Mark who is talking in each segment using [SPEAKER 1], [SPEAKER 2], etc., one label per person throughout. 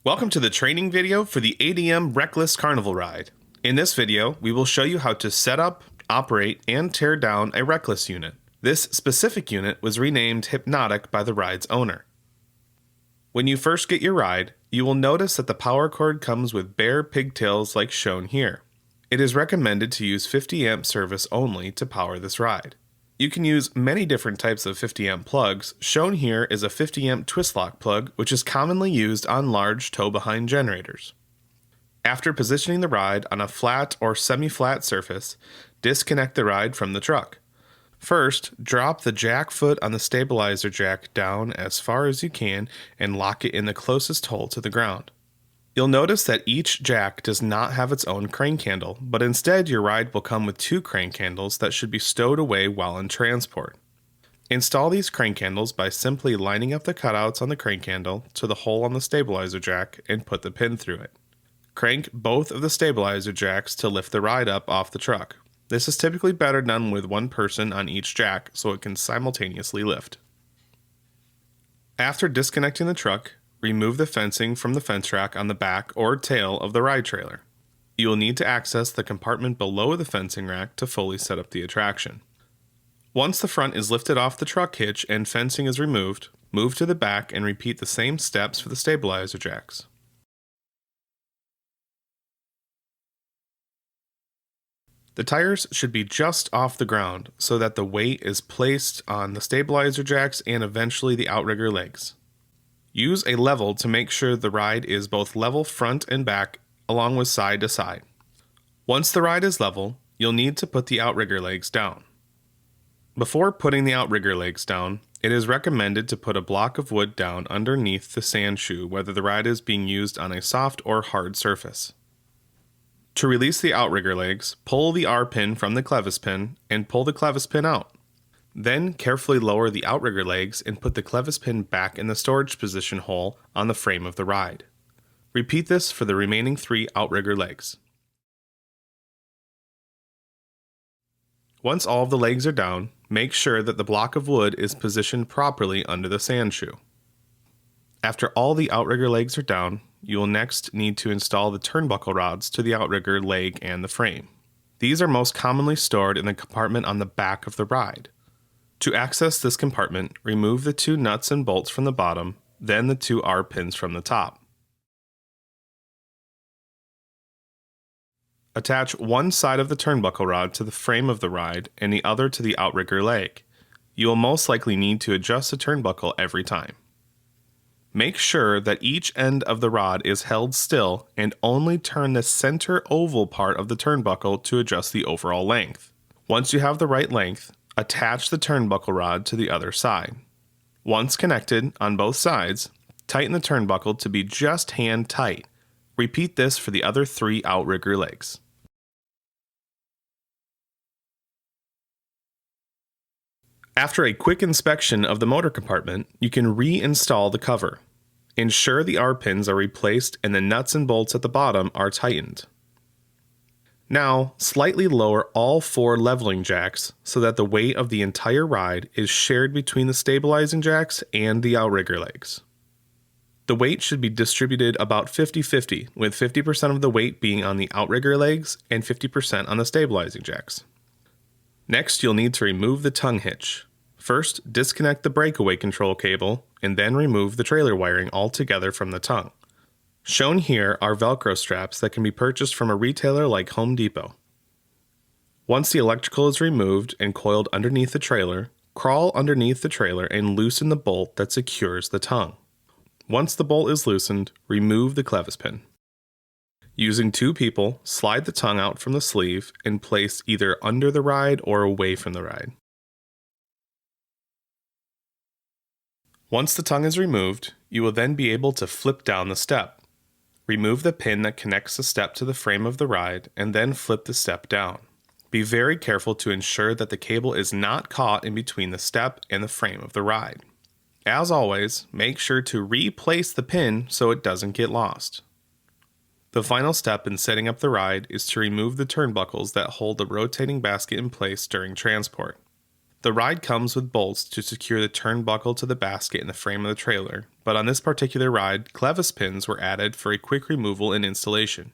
[SPEAKER 1] Welcome to the training video for the ADM Reckless Carnival ride. In this video, we will show you how to set up, operate, and tear down a Reckless unit. This specific unit was renamed Hypnotic by the ride's owner. When you first get your ride, you will notice that the power cord comes with bare pigtails like shown here. It is recommended to use 50 amp service only to power this ride. You can use many different types of 50 amp plugs. Shown here is a 50 amp twist lock plug, which is commonly used on large tow-behind generators. After positioning the ride on a flat or semi-flat surface, disconnect the ride from the truck. First, drop the jack foot on the stabilizer jack down as far as you can and lock it in the closest hole to the ground. You'll notice that each jack does not have its own crank handle, but instead your ride will come with two crank handles that should be stowed away while in transport. Install these crank handles by simply lining up the cutouts on the crank handle to the hole on the stabilizer jack and put the pin through it. Crank both of the stabilizer jacks to lift the ride up off the truck. This is typically better done with one person on each jack so it can simultaneously lift. After disconnecting the truck, remove the fencing from the fence rack on the back or tail of the ride trailer. You will need to access the compartment below the fencing rack to fully set up the attraction. Once the front is lifted off the truck hitch and fencing is removed, move to the back and repeat the same steps for the stabilizer jacks. The tires should be just off the ground so that the weight is placed on the stabilizer jacks and eventually the outrigger legs. Use a level to make sure the ride is both level front and back along with side to side. Once the ride is level, you'll need to put the outrigger legs down. Before putting the outrigger legs down, it is recommended to put a block of wood down underneath the sand shoe whether the ride is being used on a soft or hard surface. To release the outrigger legs, pull the R pin from the clevis pin and pull the clevis pin out. Then carefully lower the outrigger legs and put the clevis pin back in the storage position hole on the frame of the ride. Repeat this for the remaining 3 outrigger legs. Once all of the legs are down, make sure that the block of wood is positioned properly under the sand shoe. After all the outrigger legs are down, you will next need to install the turnbuckle rods to the outrigger leg and the frame. These are most commonly stored in the compartment on the back of the ride. To access this compartment, remove the 2 nuts and bolts from the bottom, then the 2 R pins from the top. Attach one side of the turnbuckle rod to the frame of the ride and the other to the outrigger leg. You will most likely need to adjust the turnbuckle every time. Make sure that each end of the rod is held still and only turn the center oval part of the turnbuckle to adjust the overall length. Once you have the right length, attach the turnbuckle rod to the other side. Once connected on both sides, tighten the turnbuckle to be just hand tight. Repeat this for the other 3 outrigger legs. After a quick inspection of the motor compartment, you can reinstall the cover. Ensure the R pins are replaced and the nuts and bolts at the bottom are tightened. Now, slightly lower all 4 leveling jacks so that the weight of the entire ride is shared between the stabilizing jacks and the outrigger legs. The weight should be distributed about 50-50, with 50% of the weight being on the outrigger legs and 50% on the stabilizing jacks. Next, you'll need to remove the tongue hitch. First, disconnect the breakaway control cable and then remove the trailer wiring altogether from the tongue. Shown here are Velcro straps that can be purchased from a retailer like Home Depot. Once the electrical is removed and coiled underneath the trailer, crawl underneath the trailer and loosen the bolt that secures the tongue. Once the bolt is loosened, remove the clevis pin. Using 2 people, slide the tongue out from the sleeve and place either under the ride or away from the ride. Once the tongue is removed, you will then be able to flip down the step. Remove the pin that connects the step to the frame of the ride and then flip the step down. Be very careful to ensure that the cable is not caught in between the step and the frame of the ride. As always, make sure to replace the pin so it doesn't get lost. The final step in setting up the ride is to remove the turnbuckles that hold the rotating basket in place during transport. The ride comes with bolts to secure the turnbuckle to the basket in the frame of the trailer, but on this particular ride, clevis pins were added for a quick removal and installation.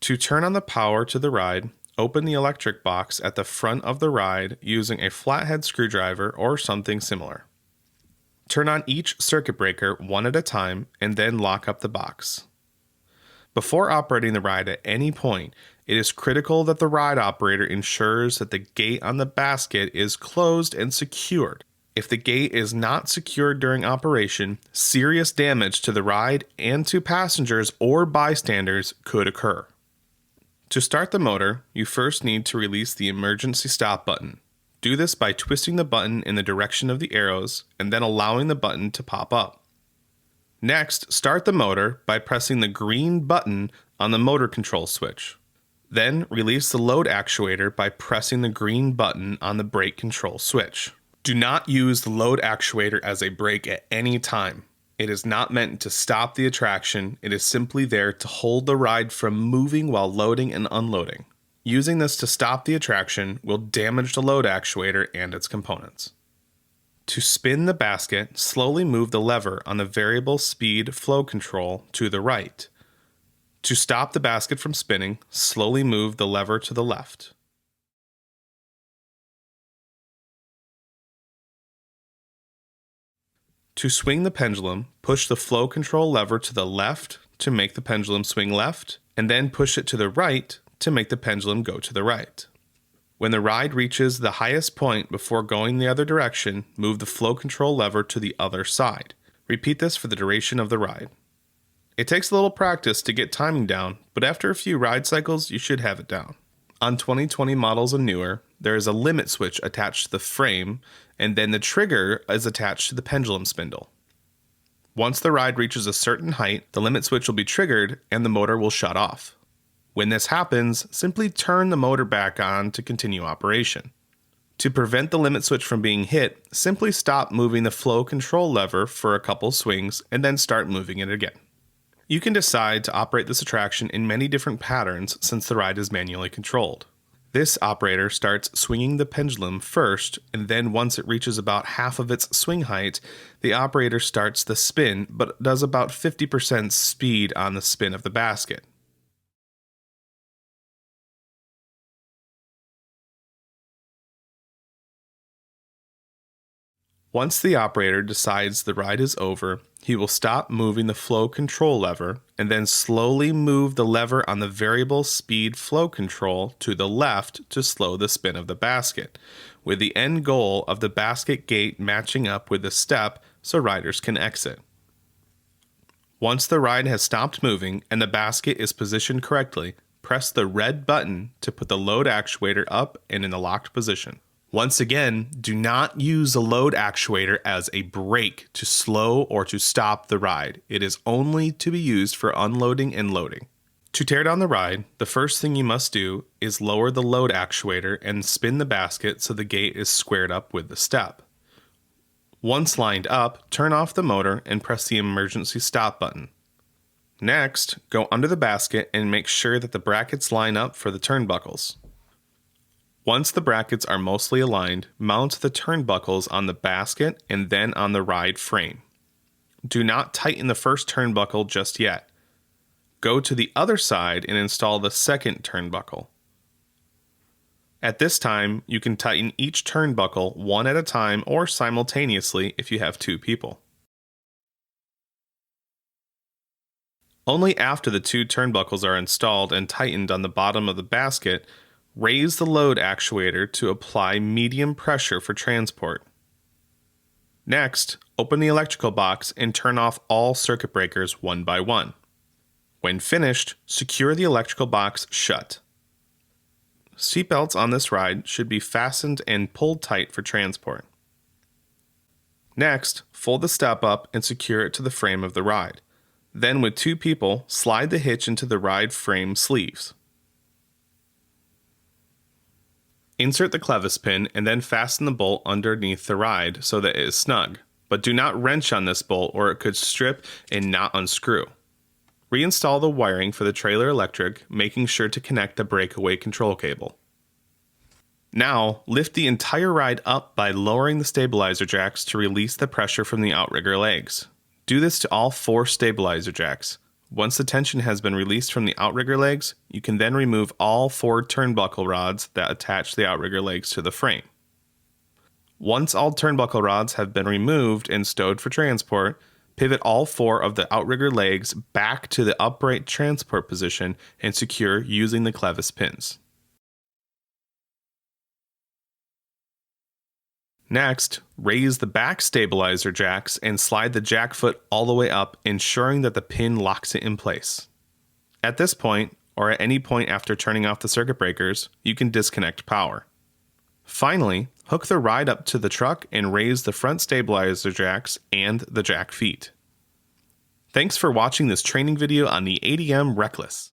[SPEAKER 1] To turn on the power to the ride, open the electric box at the front of the ride using a flathead screwdriver or something similar. Turn on each circuit breaker one at a time and then lock up the box. Before operating the ride at any point, it is critical that the ride operator ensures that the gate on the basket is closed and secured. If the gate is not secured during operation, serious damage to the ride and to passengers or bystanders could occur. To start the motor, you first need to release the emergency stop button. Do this by twisting the button in the direction of the arrows and then allowing the button to pop up. Next, start the motor by pressing the green button on the motor control switch. Then, release the load actuator by pressing the green button on the brake control switch. Do not use the load actuator as a brake at any time. It is not meant to stop the attraction, it is simply there to hold the ride from moving while loading and unloading. Using this to stop the attraction will damage the load actuator and its components. To spin the basket, slowly move the lever on the variable speed flow control to the right. To stop the basket from spinning, slowly move the lever to the left. To swing the pendulum, push the flow control lever to the left to make the pendulum swing left, and then push it to the right to make the pendulum go to the right. When the ride reaches the highest point before going the other direction, move the flow control lever to the other side. Repeat this for the duration of the ride. It takes a little practice to get timing down, but after a few ride cycles, you should have it down. On 2020 models and newer, there is a limit switch attached to the frame, and then the trigger is attached to the pendulum spindle. Once the ride reaches a certain height, the limit switch will be triggered and the motor will shut off. When this happens, simply turn the motor back on to continue operation. To prevent the limit switch from being hit, simply stop moving the flow control lever for a couple swings and then start moving it again. You can decide to operate this attraction in many different patterns since the ride is manually controlled. This operator starts swinging the pendulum first, and then once it reaches about half of its swing height, the operator starts the spin but does about 50% speed on the spin of the basket. Once the operator decides the ride is over, he will stop moving the flow control lever and then slowly move the lever on the variable speed flow control to the left to slow the spin of the basket, with the end goal of the basket gate matching up with the step so riders can exit. Once the ride has stopped moving and the basket is positioned correctly, press the red button to put the load actuator up and in the locked position. Once again, do not use the load actuator as a brake to slow or to stop the ride. It is only to be used for unloading and loading. To tear down the ride, the first thing you must do is lower the load actuator and spin the basket so the gate is squared up with the step. Once lined up, turn off the motor and press the emergency stop button. Next, go under the basket and make sure that the brackets line up for the turnbuckles. Once the brackets are mostly aligned, mount the turnbuckles on the basket and then on the ride frame. Do not tighten the first turnbuckle just yet. Go to the other side and install the second turnbuckle. At this time, you can tighten each turnbuckle one at a time or simultaneously if you have two people. Only after the two turnbuckles are installed and tightened on the bottom of the basket, raise the load actuator to apply medium pressure for transport. Next, open the electrical box and turn off all circuit breakers one by one. When finished, secure the electrical box shut. Seatbelts on this ride should be fastened and pulled tight for transport. Next, fold the step up and secure it to the frame of the ride. Then, with two people, slide the hitch into the ride frame sleeves. Insert the clevis pin and then fasten the bolt underneath the ride so that it is snug, but do not wrench on this bolt or it could strip and not unscrew. Reinstall the wiring for the trailer electric, making sure to connect the breakaway control cable. Now, lift the entire ride up by lowering the stabilizer jacks to release the pressure from the outrigger legs. Do this to all 4 stabilizer jacks. Once the tension has been released from the outrigger legs, you can then remove all 4 turnbuckle rods that attach the outrigger legs to the frame. Once all turnbuckle rods have been removed and stowed for transport, pivot all 4 of the outrigger legs back to the upright transport position and secure using the clevis pins. Next, raise the back stabilizer jacks and slide the jack foot all the way up, ensuring that the pin locks it in place. At this point, or at any point after turning off the circuit breakers, you can disconnect power. Finally, hook the ride up to the truck and raise the front stabilizer jacks and the jack feet. Thanks for watching this training video on the ADM Reckless.